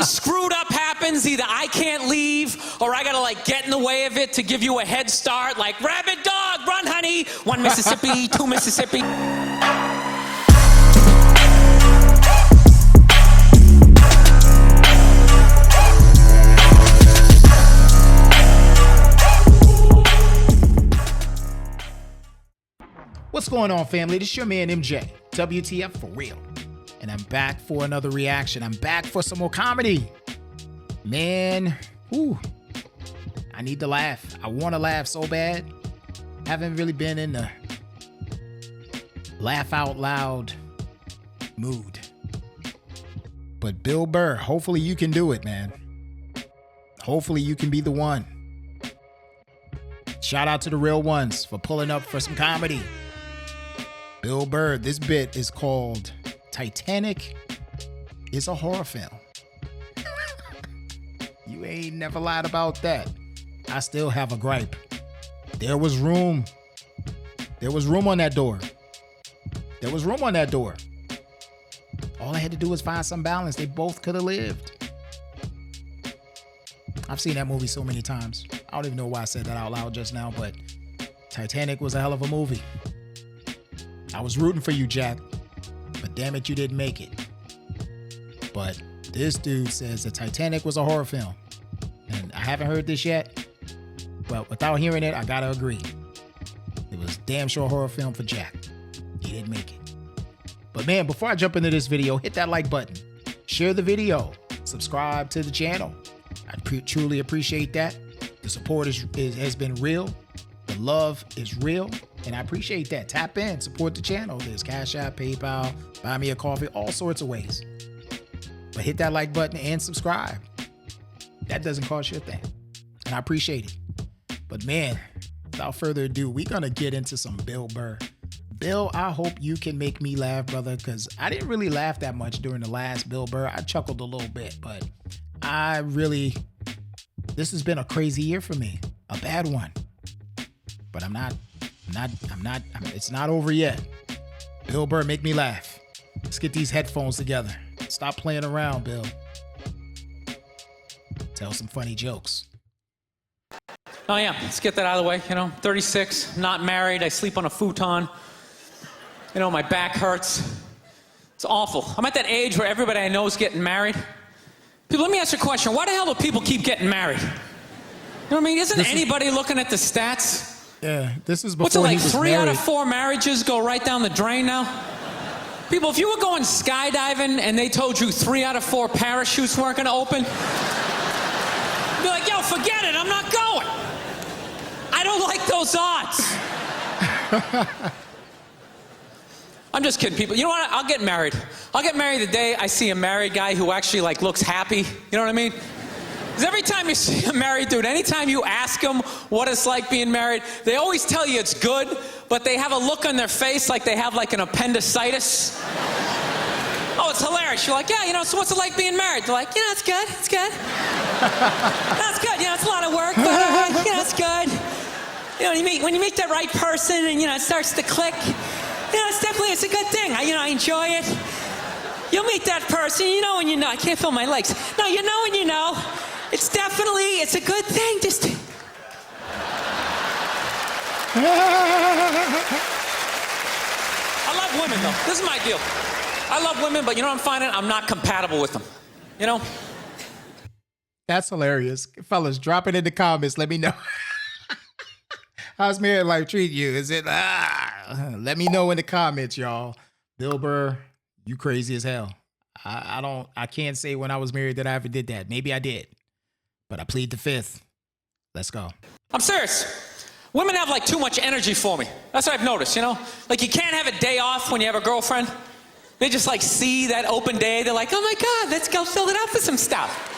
something screwed up happens, either I can't leave or I gotta like get in the way of it to give you a head start, like rabid dog, run honey, 1 Mississippi, 2 Mississippi. What's going on, family? This is your man MJ, WTF For Real. And I'm back for another reaction. I'm back for some more comedy. Man, I need to laugh. I want to laugh so bad. Haven't really been in the laugh out loud mood. But Bill Burr, hopefully you can do it, man. Hopefully you can be the one. Shout out to the real ones for pulling up for some comedy. Bill Burr, this bit is called Titanic is a horror film. You ain't never lied about that. I still have a gripe. There was room. There was room on that door. There was room on that door. All I had to do was find some balance. They both could have lived. I've seen that movie so many times. I don't even know why I said that out loud just now, but Titanic was a hell of a movie. I was rooting for you, Jack, but damn it, you didn't make it. But this dude says that Titanic was a horror film, and I haven't heard this yet, but without hearing it, I gotta agree. It was damn sure a horror film for Jack. He didn't make it. But man, before I jump into this video, hit that like button, share the video, subscribe to the channel. I truly appreciate that. The support has been real. The love is real, and I appreciate that. Tap in, support the channel. There's CashApp, PayPal, buy me a coffee, all sorts of ways. But hit that like button and subscribe. That doesn't cost you a thing, and I appreciate it. But man, without further ado, we're gonna get into some Bill Burr. Bill, I hope you can make me laugh, brother, because I didn't really laugh that much during the last Bill Burr. I chuckled a little bit, but this has been a crazy year for me, a bad one. But it's not over yet. Bill Burr, make me laugh. Let's get these headphones together. Stop playing around, Bill. Tell some funny jokes. Oh yeah, let's get that out of the way. 36, not married, I sleep on a futon. My back hurts. It's awful. I'm at that age where everybody I know is getting married. People, let me ask you a question. Why the hell do people keep getting married? You know what I mean? Isn't anybody looking at the stats? Yeah, this is before What's it like, he was 3 married. out of 4 marriages go right down the drain now? People, if you were going skydiving and they told you 3 out of 4 parachutes weren't gonna open, you'd be like, yo, forget it, I'm not going. I don't like those odds. I'm just kidding, people. You know what? I'll get married. I'll get married the day I see a married guy who actually looks happy. You know what I mean? Because every time you see a married dude, anytime you ask them what it's like being married, they always tell you it's good, but they have a look on their face like they have an appendicitis. Oh, it's hilarious. You're like, yeah, so what's it like being married? They're like, it's good, it's good. That's good, it's a lot of work, but it's good. When you meet the right person and, it starts to click, it's a good thing. I enjoy it. You'll meet that person, when you know. I can't feel my legs. No, when you know. It's a good thing. Just. I love women, though. This is my deal. I love women, but I'm finding I'm not compatible with them. That's hilarious. Fellas, drop it in the comments. Let me know. How's married life treating you? Is it, let me know in the comments, y'all. Bill Burr, you crazy as hell. I can't say when I was married that I ever did that. Maybe I did, but I plead the fifth. Let's go. I'm serious. Women have too much energy for me. That's what I've noticed, you can't have a day off when you have a girlfriend. They just see that open day. They're like, oh my God, let's go fill it up with some stuff.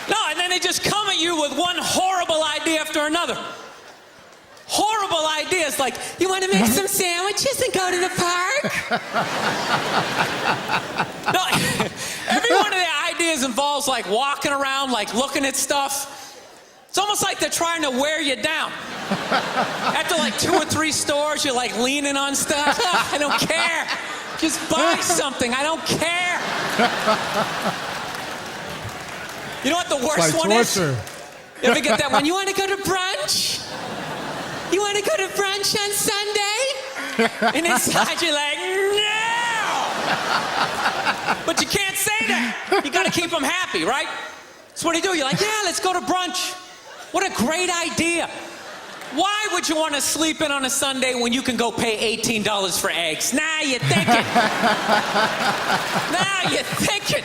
No, and then they just come at you with one horrible idea after another. Horrible ideas like, you want to make some sandwiches and go to the park? No, every one of their ideas involves walking around, looking at stuff. It's almost like they're trying to wear you down. After 2 or 3 stores, you're leaning on stuff. I don't care. Just buy something. I don't care. You know what the worst It's like one torture. is? You ever get that one? You want to go to brunch? You want to go to brunch on Sunday? And inside you're like, no! But you can't say that. You got to keep them happy, right? So what do? You're like, yeah, let's go to brunch. What a great idea. Why would you want to sleep in on a Sunday when you can go pay $18 for eggs? Now you're thinking. Now you're thinking.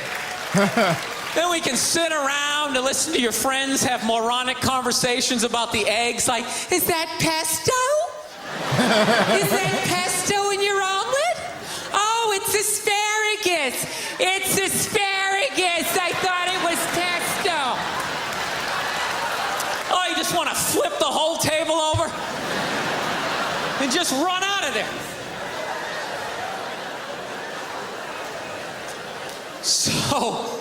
Then we can sit around and listen to your friends have moronic conversations about the eggs, like, is that pesto? Is that pesto in your omelet? Oh, it's asparagus. It's asparagus. I thought it was pesto. Oh, you just want to flip the whole table over and just run out of there. So,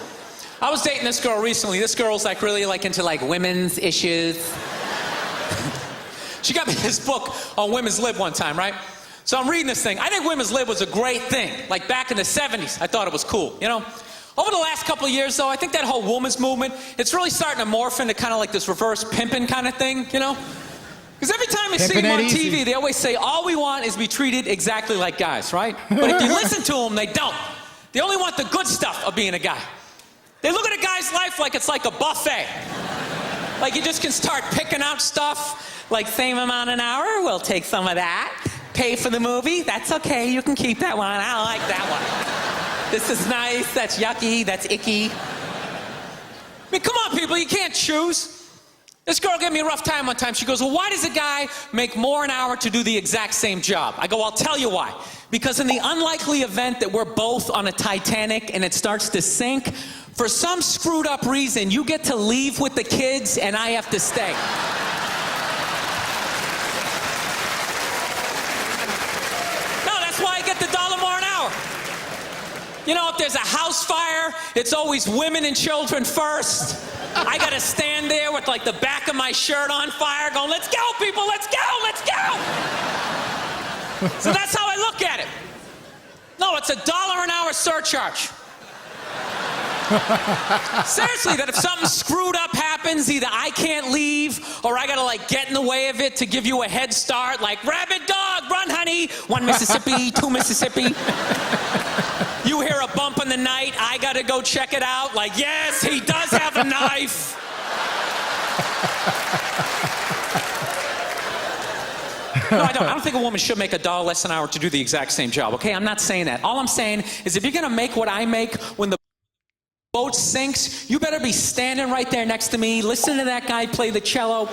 I was dating this girl recently. This girl's like really like into like women's issues. She got me this book on women's lib one time, right? So I'm reading this thing. I think women's lib was a great thing. Like back in the 70s, I thought it was cool, you know? Over the last couple of years, though, I think that whole women's movement, it's really starting to morph into kind of like this reverse pimping kind of thing, you know? Because every time you see them on TV, they always say, all we want is to be treated exactly like guys, right? But if you listen to them, they don't. They only want the good stuff of being a guy. They look at a guy's life like it's like a buffet. Like you just can start picking out stuff, like same amount an hour, we'll take some of that. Pay for the movie, that's okay, you can keep that one, I don't like that one. This is nice, that's yucky, that's icky. I mean, come on people, you can't choose. This girl gave me a rough time one time. She goes, well, why does a guy make more an hour to do the exact same job? I go, I'll tell you why. Because in the unlikely event that we're both on a Titanic and it starts to sink, for some screwed up reason, you get to leave with the kids and I have to stay. No, that's why I get the $1 more an hour. You know, if there's a house fire, it's always women and children first. I gotta stand there with like the back of my shirt on fire going, let's go people, let's go, let's go. So that's how I look at it. No, it's a $1 an hour surcharge. Seriously, that if something screwed up happens, either I can't leave or I gotta like get in the way of it to give you a head start, like rabid dog, run honey, 1 Mississippi, 2 Mississippi. You hear a bump in the night, I gotta go check it out, like yes, he does have a knife. No, I don't think a woman should make $1 less an hour to do the exact same job, okay? I'm not saying that. All I'm saying is if you're gonna make what I make when the boat sinks, you better be standing right there next to me, listen to that guy play the cello.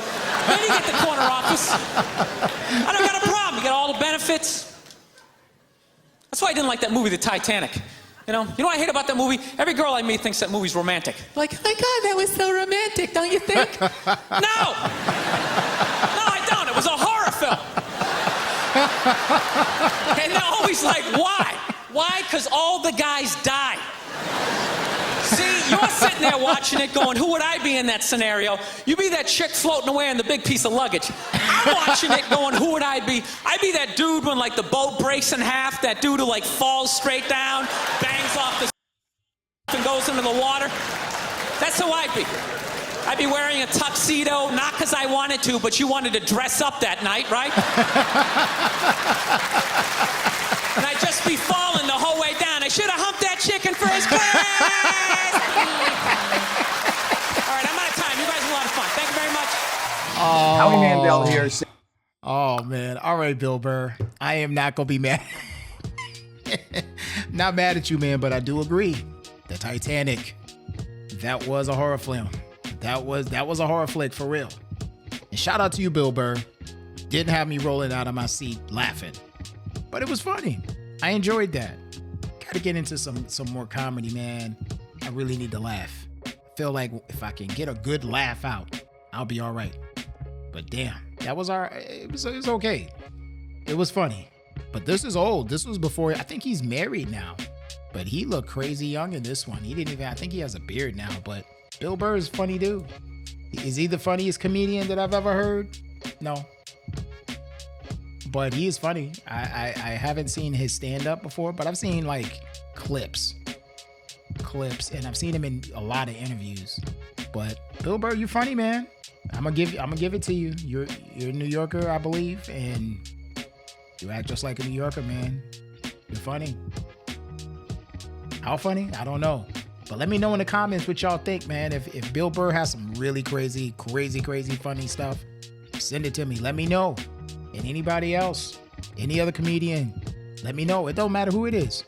Maybe get the corner office. I don't got a problem. You get all the benefits. That's why I didn't like that movie, The Titanic. You know what I hate about that movie? Every girl I meet thinks that movie's romantic. Like, oh my God, that was so romantic, don't you think? No! No, I don't. It was a horror film. And they're always like, why? Why? Because all the guys die. See, you're sitting there watching it going, who would I be in that scenario? You be that chick floating away on the big piece of luggage. I'm watching it going, who would I be? I'd be that dude when like the boat breaks in half, that dude who like falls straight down, bangs off the and goes into the water. That's who I'd be. I'd be wearing a tuxedo, not because I wanted to, but you wanted to dress up that night, right? And I'd just be falling the whole way down. I should have humped that chick in first class. All right, I'm out of time. You guys are a lot of fun. Thank you very much. Howie Mandel here. Oh, man. All right, Bill Burr. I am not going to be mad. Not mad at you, man, but I do agree. The Titanic, that was a horror film. That was a horror flick for real. And shout out to you, Bill Burr. Didn't have me rolling out of my seat laughing. But it was funny. I enjoyed that. Gotta get into some more comedy, man. I really need to laugh. I feel like if I can get a good laugh out, I'll be all right. But damn, that was it was okay. It was funny. But this is old. This was before, I think he's married now. But he looked crazy young in this one. I think he has a beard now, but Bill Burr is funny dude. Is he the funniest comedian that I've ever heard? No. But he is funny. I haven't seen his stand-up before, but I've seen like clips. clips, and I've seen him in a lot of interviews. But Bill Burr, you funny, man. I'm gonna give it to you. You're a New Yorker, I believe, and you act just like a New Yorker, man. You're funny. How funny? I don't know. But let me know in the comments what y'all think, man. If Bill Burr has some really crazy funny stuff, send it to me. Let me know. And anybody else, any other comedian, let me know. It don't matter who it is.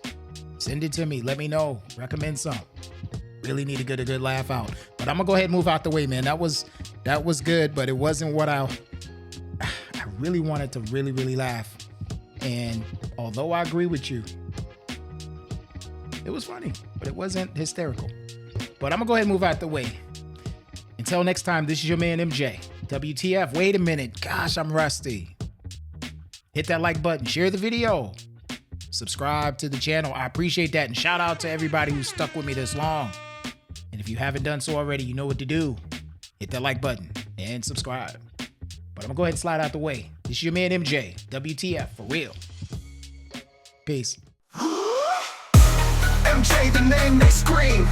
Send it to me. Let me know. Recommend some. Really need to get a good laugh out. But I'm gonna go ahead and move out the way, man. That was good, but it wasn't what I really wanted to really laugh. And although I agree with you, it was funny, but it wasn't hysterical. But I'm gonna go ahead and move out the way. Until next time, this is your man MJ. WTF. Wait a minute. Gosh, I'm rusty. Hit that like button. Share the video. Subscribe to the channel. I appreciate that. And shout out to everybody who stuck with me this long. And if you haven't done so already, you know what to do. Hit that like button and subscribe. But I'm gonna go ahead and slide out the way. This is your man MJ. WTF for real. Peace. MJ, the name they scream.